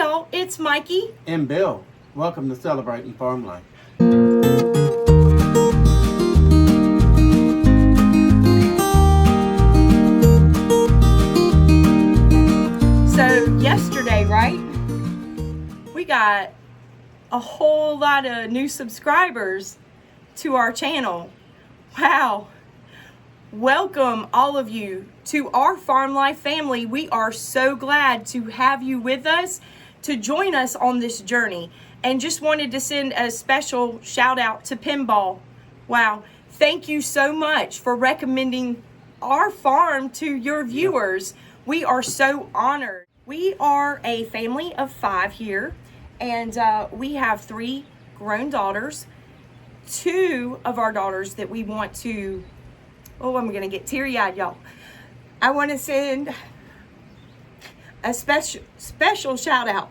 y'all, it's Mikey and Bill. Welcome to Celebrating Farm Life. So yesterday, right, we got a whole lot of new subscribers to our channel. Wow. Welcome all of you to our Farm Life family. We are so glad to have you with us, to join us on this journey. And just wanted to send a special shout out to Pinball. Wow, thank you so much for recommending our farm to your viewers. We are so honored. We are a family of 5 here, and we have 3 grown daughters. 2 of our daughters that we want to, I'm gonna get teary-eyed, y'all. I want to send a special shout out.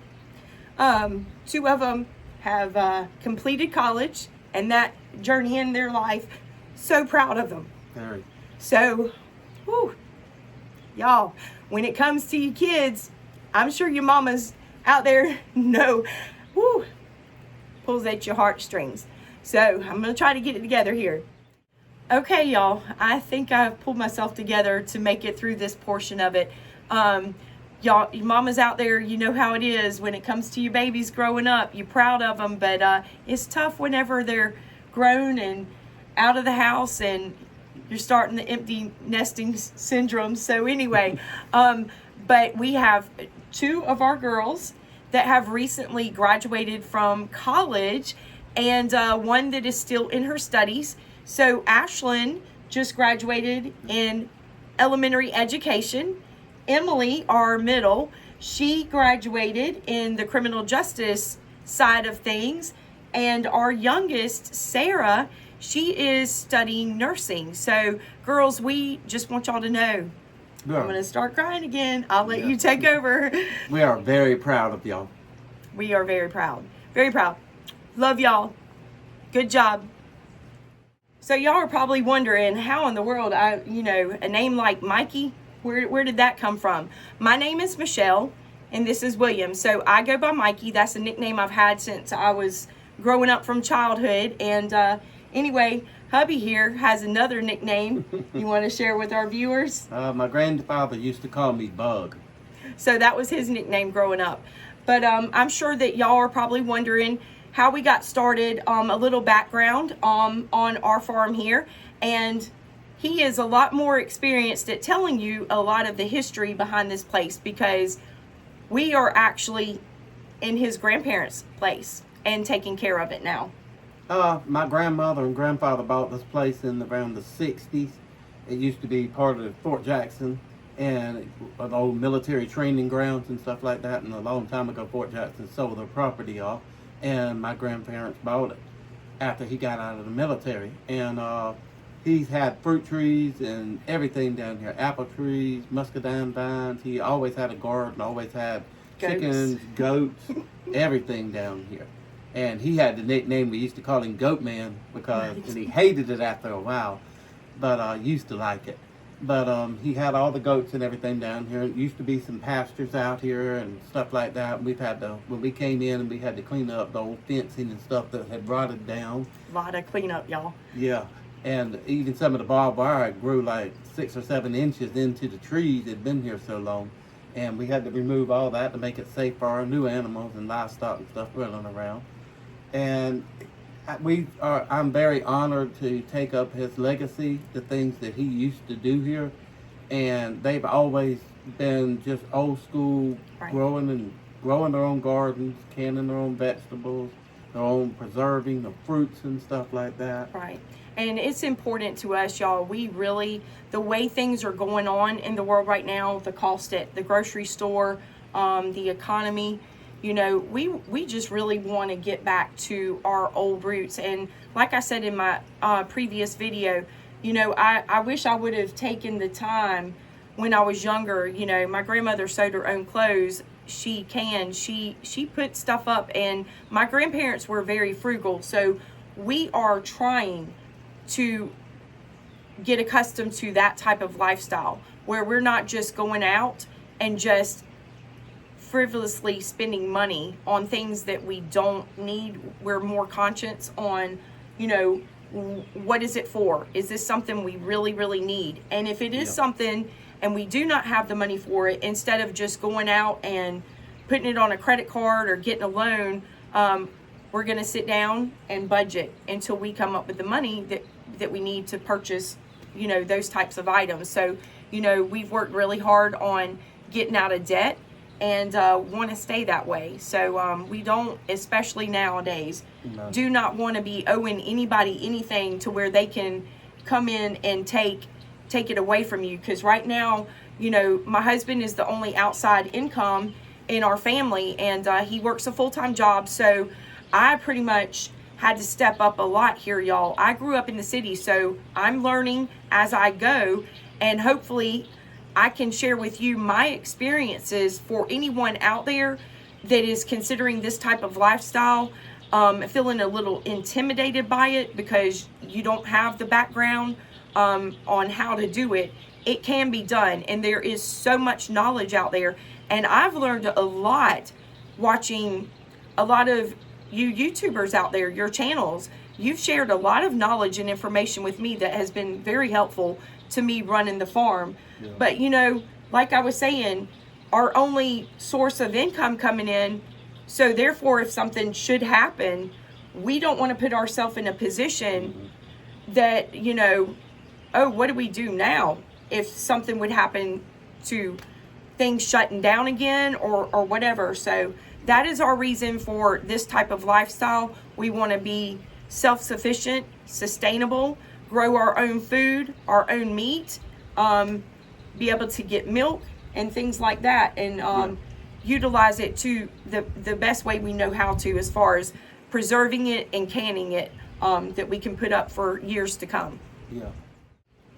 2 of them have completed college and that journey in their life. So proud of them. Very. So, y'all, when it comes to you kids, I'm sure your mamas out there know, pulls at your heartstrings. So I'm gonna try to get it together here. Okay, y'all, I think I've pulled myself together to make it through this portion of it. Y'all, your mamas out there, you know how it is when it comes to your babies growing up. You're proud of them, but it's tough whenever they're grown and out of the house and you're starting the empty nesting syndrome. So anyway, but we have 2 of our girls that have recently graduated from college, and one that is still in her studies. So Ashlyn just graduated in elementary education. Emily, our middle, she graduated in the criminal justice side of things. And our youngest, Sarah, she is studying nursing. So girls, we just want y'all to know, I'm going to start crying again. I'll let you take over. We are very proud of y'all. We are very proud. Very proud. Love y'all. Good job. So y'all are probably wondering how in the world a name like Mikey, where did that come from? My name is Michelle and this is William. So I go by Mikey. That's a nickname I've had since I was growing up from childhood. And anyway, hubby here has another nickname you want to share with our viewers? My grandfather used to call me Bug. So that was his nickname growing up. But I'm sure that y'all are probably wondering how we got started, a little background on our farm here. And he is a lot more experienced at telling you a lot of the history behind this place, because we are actually in his grandparents' place and taking care of it now. My grandmother and grandfather bought this place in around the 60s. It used to be part of Fort Jackson and the old military training grounds and stuff like that. And a long time ago, Fort Jackson sold their property off, and my grandparents bought it after he got out of the military. And he's had fruit trees and everything down here, apple trees, muscadine vines. He always had a garden, always had chickens, goats, everything down here. And he had the nickname, we used to call him Goat Man, because and he hated it after a while, but used to like it. But he had all the goats and everything down here. It used to be some pastures out here and stuff like that. We've had to, when we came in, and we had to clean up the old fencing and stuff that had rotted down. A lot of cleanup, y'all. Yeah, and even some of the barbed wire grew like 6 or 7 inches into the trees. It had been here so long. And we had to remove all that to make it safe for our new animals and livestock and stuff running around. And I'm very honored to take up his legacy, the things that he used to do here. And they've always been just old school, right. growing their own gardens, canning their own vegetables, their own preserving of fruits and stuff like that. Right. And it's important to us, y'all. We really, the way things are going on in the world right now, the cost at the grocery store, the economy, we just really want to get back to our old roots. And like I said in my previous video, I wish I would have taken the time when I was younger. My grandmother sewed her own clothes. She put stuff up, and my grandparents were very frugal. So we are trying to get accustomed to that type of lifestyle where we're not just going out and just frivolously spending money on things that we don't need. We're more conscious on, you know, what is it for? Is this something we really, really need? And if it is something and we do not have the money for it, instead of just going out and putting it on a credit card or getting a loan, we're going to sit down and budget until we come up with the money that we need to purchase, you know, those types of items. So, you know, we've worked really hard on getting out of debt and want to stay that way. So we don't, especially nowadays, do not want to be owing anybody anything to where they can come in and take it away from you. Because right now, you know, my husband is the only outside income in our family, and he works a full-time job. So I pretty much had to step up a lot here, y'all. I grew up in the city, so I'm learning as I go, and hopefully I can share with you my experiences for anyone out there that is considering this type of lifestyle, feeling a little intimidated by it because you don't have the background on how to do it. It can be done, and there is so much knowledge out there. And I've learned a lot watching a lot of you YouTubers out there, your channels. You've shared a lot of knowledge and information with me that has been very helpful to me running the farm. Yeah. But, you know, like I was saying, our only source of income coming in, so therefore if something should happen, we don't want to put ourselves in a position that, you know, oh, what do we do now if something would happen to things shutting down again or whatever. So that is our reason for this type of lifestyle. We want to be self-sufficient, sustainable, grow our own food, our own meat, be able to get milk and things like that, and utilize it to the best way we know how to, as far as preserving it and canning it, that we can put up for years to come. Yeah.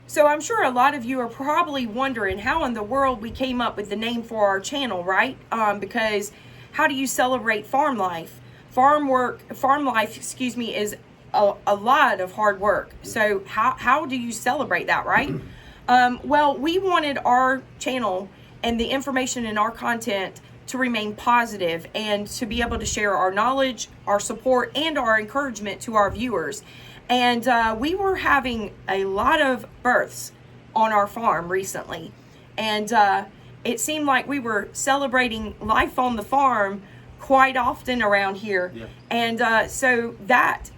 So I'm sure a lot of you are probably wondering how in the world we came up with the name for our channel, right? Because how do you celebrate farm life? Farm life, excuse me, is a lot of hard work. So how do you celebrate that, right? Well, we wanted our channel and the information in our content to remain positive and to be able to share our knowledge, our support, and our encouragement to our viewers. And we were having a lot of births on our farm recently. And it seemed like we were celebrating life on the farm quite often around here. Yeah. And so that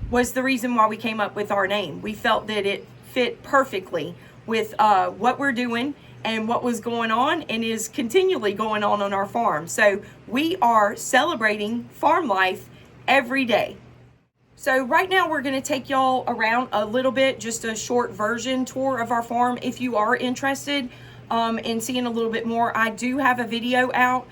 was the reason why we came up with our name. We felt that it fit perfectly with what we're doing and what was going on and is continually going on our farm. So we are celebrating farm life every day. So right now we're going to take y'all around a little bit, just a short version tour of our farm. If you are interested in seeing a little bit more, I do have a video out,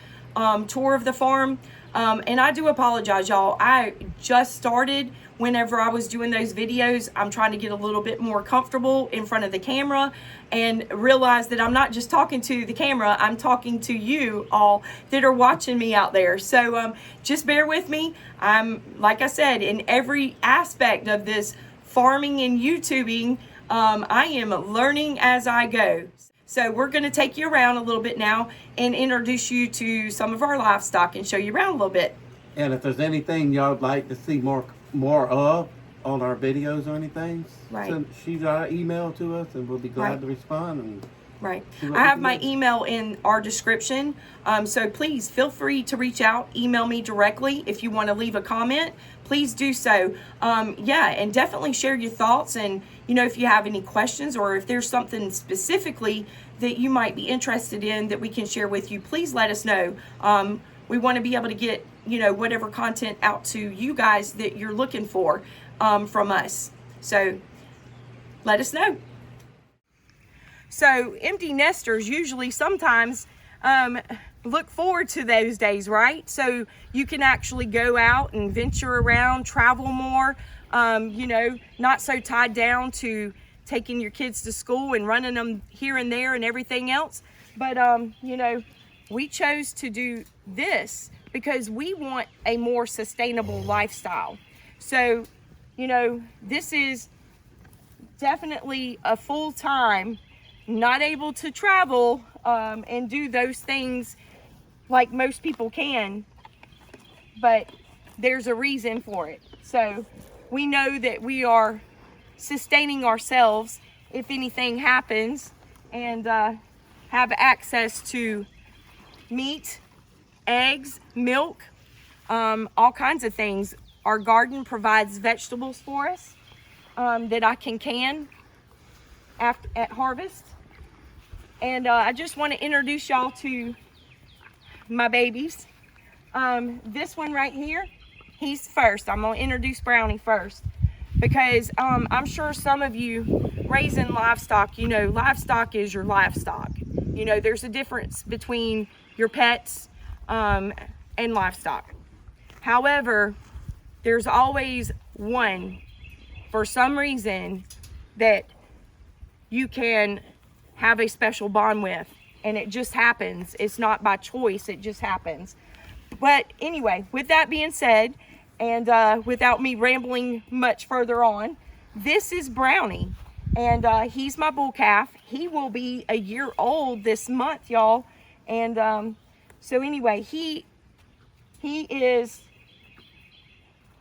tour of the farm. And I do apologize, y'all. I just started. Whenever I was doing those videos, I'm trying to get a little bit more comfortable in front of the camera and realize that I'm not just talking to the camera, I'm talking to you all that are watching me out there. So just bear with me. I'm, like I said, in every aspect of this farming and YouTubing, I am learning as I go. So we're going to take you around a little bit now and introduce you to some of our livestock and show you around a little bit. And if there's anything y'all would like to see more of on our videos or anything, shoot our email to us and we'll be glad to respond. And I have my email in our description, so please feel free to reach out, email me directly. If you want to leave a comment, please do so. And definitely share your thoughts, and you know, if you have any questions or if there's something specifically that you might be interested in that we can share with you, please let us know. We want to be able to get, you know, whatever content out to you guys that you're looking for from us. So let us know. So empty nesters usually sometimes look forward to those days, right? So you can actually go out and venture around, travel more, you know, not so tied down to taking your kids to school and running them here and there and everything else. But, you know, we chose to do this because we want a more sustainable lifestyle. So, you know, this is definitely a full-time, not able to travel and do those things like most people can, but there's a reason for it. So we know that we are sustaining ourselves if anything happens, and have access to meat, eggs, milk, all kinds of things. Our garden provides vegetables for us that I can at harvest. And I just want to introduce y'all to my babies. This one right here, he's first. I'm going to introduce Brownie first, because I'm sure some of you raising livestock, you know, livestock is your livestock. You know, there's a difference between your pets and livestock. However, there's always one, for some reason, that you can have a special bond with, and it just happens. It's not by choice, it just happens. But anyway, with that being said, and without me rambling much further on, this is Brownie, and he's my bull calf. He will be a year old this month, y'all. And so anyway, he is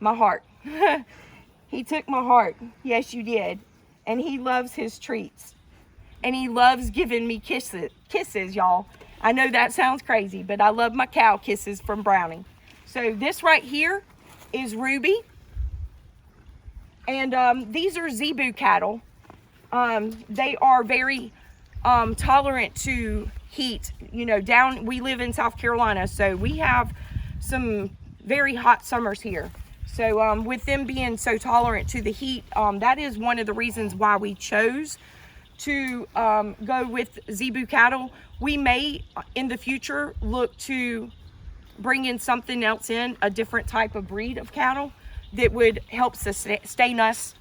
my heart. He took my heart. Yes, you did. And he loves his treats. And he loves giving me kisses, y'all. I know that sounds crazy, but I love my cow kisses from Brownie. So this right here is Ruby. And these are zebu cattle. They are very tolerant to heat. You know, we live in South Carolina, so we have some very hot summers here. So with them being so tolerant to the heat, that is one of the reasons why we chose to go with zebu cattle. We may in the future look to bring in something else, in a different type of breed of cattle that would help sustain us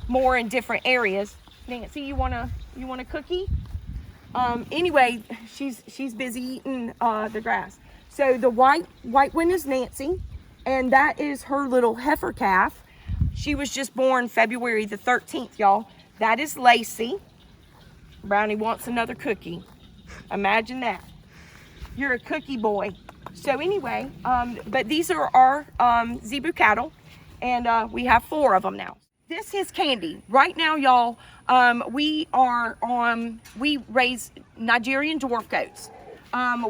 more in different areas. Nancy, you want a cookie? Anyway, she's busy eating the grass. So the white one is Nancy, and that is her little heifer calf. She was just born February the 13th, y'all. That is Lacey. Brownie wants another cookie. Imagine that. You're a cookie boy. So anyway, but these are our zebu cattle, and we have 4 of them now. This is Candy. Right now, y'all, we raise Nigerian dwarf goats.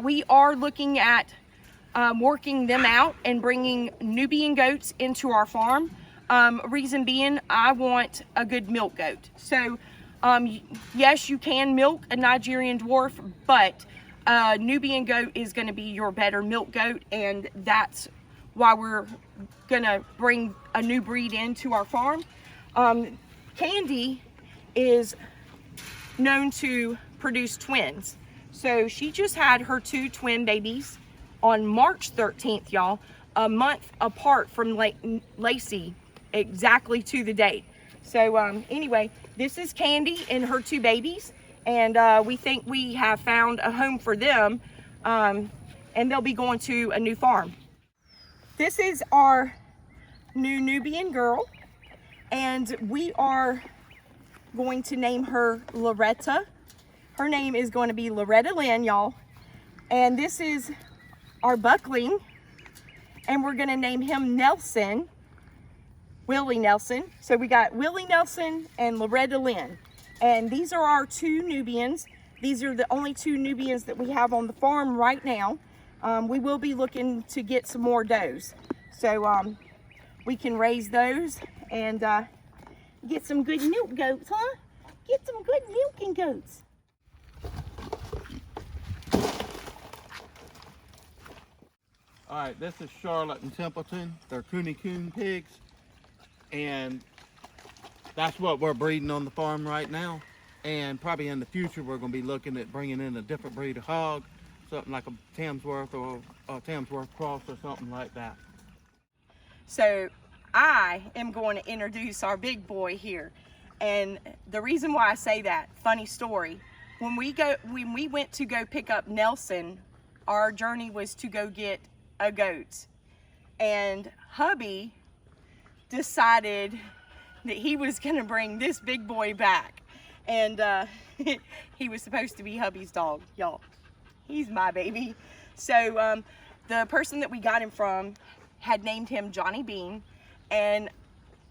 We are looking at working them out and bringing Nubian goats into our farm. Reason being, I want a good milk goat. So yes, you can milk a Nigerian dwarf, but Nubian goat is going to be your better milk goat, and that's why we're going to bring a new breed into our farm. Candy is known to produce twins. So she just had her 2 twin babies on March 13th, y'all, a month apart from Lacey, exactly to the date. So anyway, this is Candy and her 2 babies, and we think we have found a home for them, and they'll be going to a new farm. This is our new Nubian girl, and we are going to name her Loretta. Her name is going to be Loretta Lynn, y'all. And this is our buckling, and we're going to name him Nelson, Willie Nelson. So we got Willie Nelson and Loretta Lynn. And these are our 2 Nubians. These are the only 2 Nubians that we have on the farm right now. We will be looking to get some more does. So we can raise those and get some good milk goats, huh? Get some good milking goats. All right, this is Charlotte and Templeton. They're Cooney Coon pigs, and that's what we're breeding on the farm right now. And probably in the future, we're going to be looking at bringing in a different breed of hog, something like a Tamsworth or a Tamsworth cross or something like that. So I am going to introduce our big boy here. And the reason why I say that, funny story, when we went to go pick up Nelson, our journey was to go get a goat. And hubby decided that he was gonna bring this big boy back. And he was supposed to be hubby's dog, y'all. He's my baby. So the person that we got him from had named him Johnny Bean, and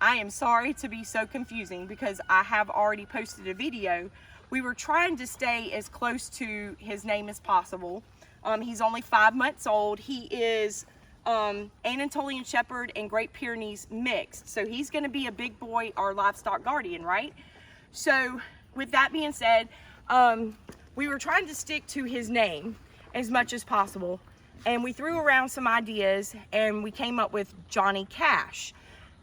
I am sorry to be so confusing because I have already posted a video. We were trying to stay as close to his name as possible. He's only 5 months old. He is Anatolian Shepherd and Great Pyrenees mixed. So he's gonna be a big boy, our livestock guardian, right? So with that being said, we were trying to stick to his name as much as possible. And we threw around some ideas and we came up with Johnny Cash.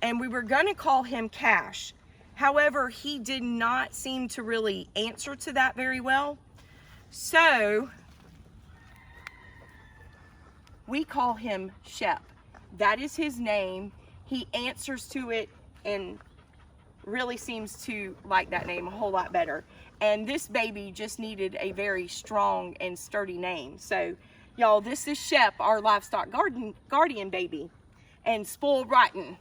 And we were gonna call him Cash. However, he did not seem to really answer to that very well. So we call him Shep. That is his name. He answers to it and really seems to like that name a whole lot better. And this baby just needed a very strong and sturdy name. So y'all, this is Shep, our livestock guardian baby, and spoiled rotten.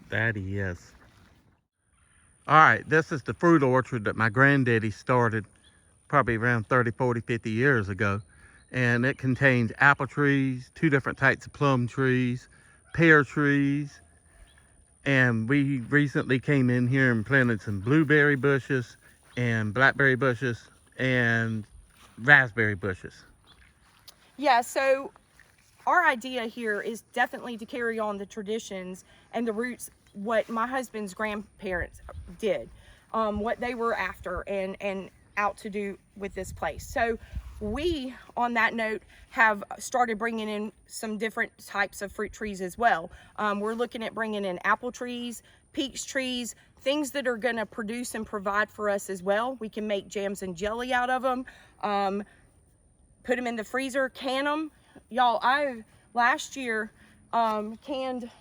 That he is. All right, this is the fruit orchard that my granddaddy started probably around 30, 40, 50 years ago. And it contains apple trees, 2 different types of plum trees, pear trees, and we recently came in here and planted some blueberry bushes and blackberry bushes and raspberry bushes. Yeah, so our idea here is definitely to carry on the traditions and the roots, what my husband's grandparents did, what they were after and out to do with this place. So we, on that note, have started bringing in some different types of fruit trees as well. We're looking at bringing in apple trees, peach trees, things that are going to produce and provide for us as well. We can make jams and jelly out of them, put them in the freezer, can them. Y'all, I last year canned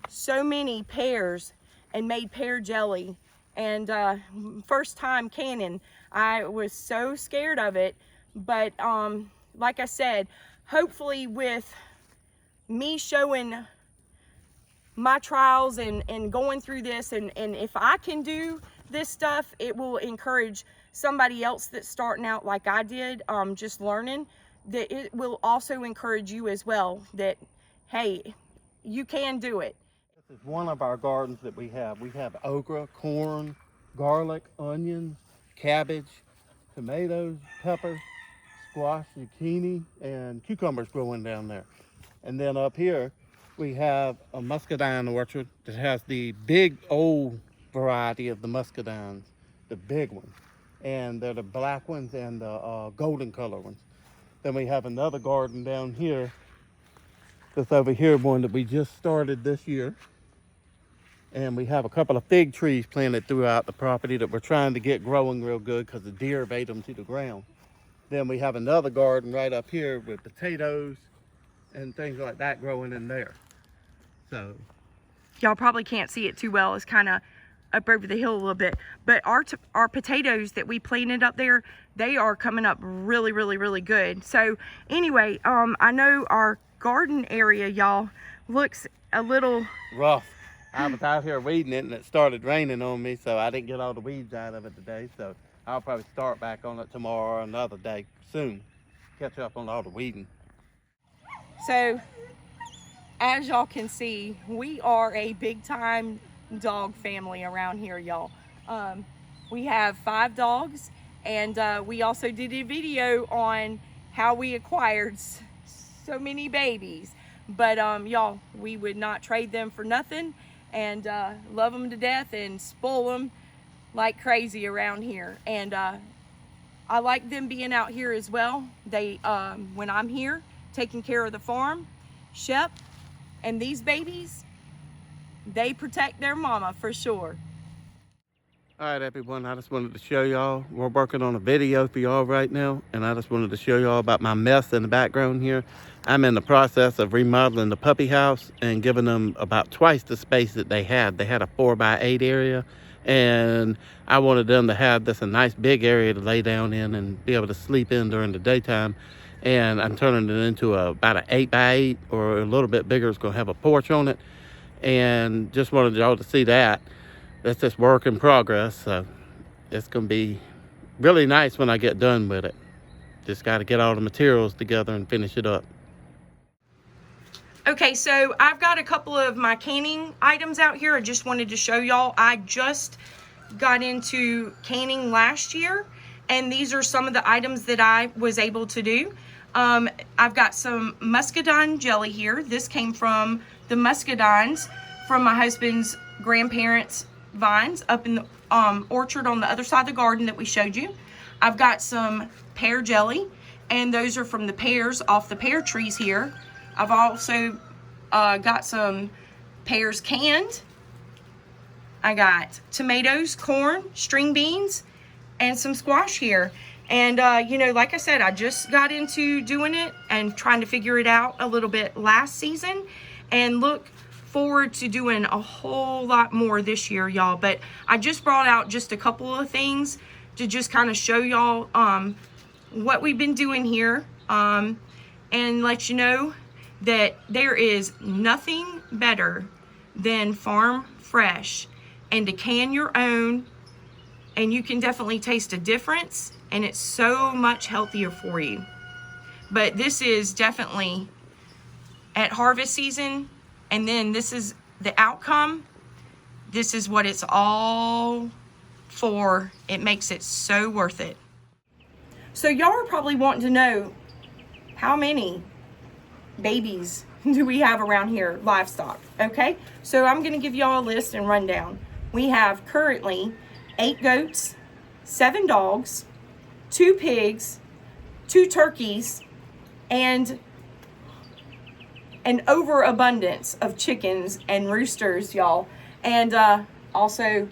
so many pears and made pear jelly. And first time canning, I was so scared of it. But like I said, hopefully with me showing my trials and going through this, and if I can do this stuff, it will encourage somebody else that's starting out like I did, just learning, that it will also encourage you as well, that, hey, you can do it. This is one of our gardens that we have. We have okra, corn, garlic, onions, cabbage, tomatoes, peppers, squash, zucchini, and cucumbers growing down there. And then up here, we have a muscadine orchard that has the big old variety of the muscadines, the big ones. And they're the black ones and the golden color ones. Then we have another garden down here, that's over here, one that we just started this year. And we have a couple of fig trees planted throughout the property that we're trying to get growing real good because the deer ate them to the ground. Then we have another garden right up here with potatoes and things like that growing in there. So Y'all probably can't see it too well. It's kind of up over the hill a little bit. But our potatoes that we planted up there, they are coming up really, really, really good. So anyway, I know our garden area, y'all, looks a little rough. I was out here weeding it and it started raining on me, so I didn't get all the weeds out of it today. So I'll probably start back on it tomorrow or another day soon. Catch up on all the weeding. So as y'all can see, we are a big time dog family around here, y'all. We have 5 dogs, and we also did a video on how we acquired so many babies. But y'all, we would not trade them for nothing, and love them to death and spoil them like crazy around here. And I like them being out here as well. They when I'm here taking care of the farm, Shep and these babies, they protect their mama for sure. All right, everyone, I just wanted to show y'all, we're working on a video for y'all right now, and I just wanted to show y'all about my mess in the background here. I'm in the process of remodeling the puppy house and giving them about twice the space that they had. They had a 4x8 area, and I wanted them to have this a nice big area to lay down in and be able to sleep in during the daytime. And I'm turning it into about an 8x8 or a little bit bigger. It's gonna have a porch on it, and just wanted y'all to see that. That's just work in progress, so it's gonna be really nice when I get done with it. Just got to get all the materials together and finish it up. Okay, so I've got a couple of my canning items out here. I just wanted to show y'all. I just got into canning last year, and these are some of the items that I was able to do. I've got some muscadine jelly here. This came from the muscadines from my husband's grandparents' vines up in the orchard on the other side of the garden that we showed you. I've got some pear jelly, and those are from the pears off the pear trees here. I've also got some pears canned. I got tomatoes, corn, string beans, and some squash here. And, you know, like I said, I just got into doing it and trying to figure it out a little bit last season, and look forward to doing a whole lot more this year, y'all. But I just brought out just a couple of things to just kind of show y'all what we've been doing here, and let you know that there is nothing better than farm fresh and to can your own, and you can definitely taste a difference, and it's so much healthier for you. But this is definitely at harvest season, and then this is the outcome. This is what it's all for. It makes it so worth it. So y'all are probably wanting to know, how many babies do we have around here, livestock? Okay, so I'm gonna give y'all a list and rundown. We have currently 8 goats, 7 dogs, 2 pigs, 2 turkeys, and an overabundance of chickens and roosters, y'all, and also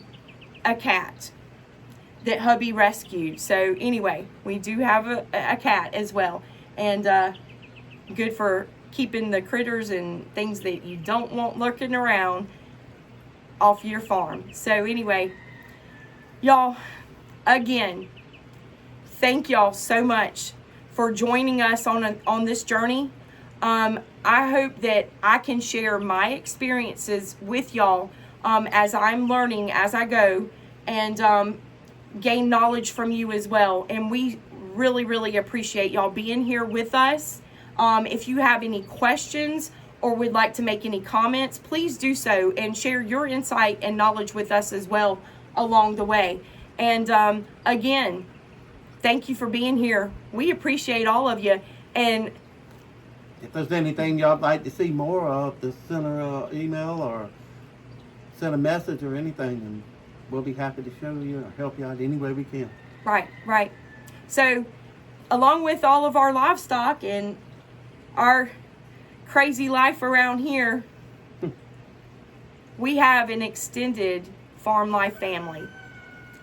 a cat that hubby rescued. So anyway, we do have a cat as well, and good for keeping the critters and things that you don't want lurking around off your farm. So anyway, y'all, again, thank y'all so much for joining us on this journey. I hope that I can share my experiences with y'all as I'm learning as I go, and gain knowledge from you as well. And we really, really appreciate y'all being here with us. If you have any questions or would like to make any comments, please do so and share your insight and knowledge with us as well along the way. And again, thank you for being here. We appreciate all of you. And if there's anything y'all like to see more of, just send her an email or send a message or anything, and we'll be happy to show you or help you out any way we can. Right. So, along with all of our livestock and our crazy life around here, we have an extended Farm Life family,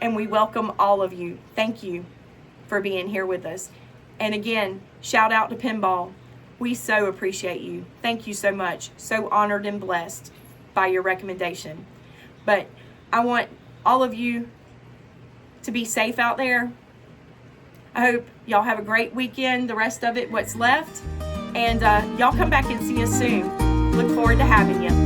and we welcome all of you. Thank you for being here with us. And again, shout out to Pinball. We so appreciate you. Thank you so much. So honored and blessed by your recommendation. But I want all of you to be safe out there. I hope y'all have a great weekend, the rest of it, what's left. And y'all come back and see us soon. Look forward to having you.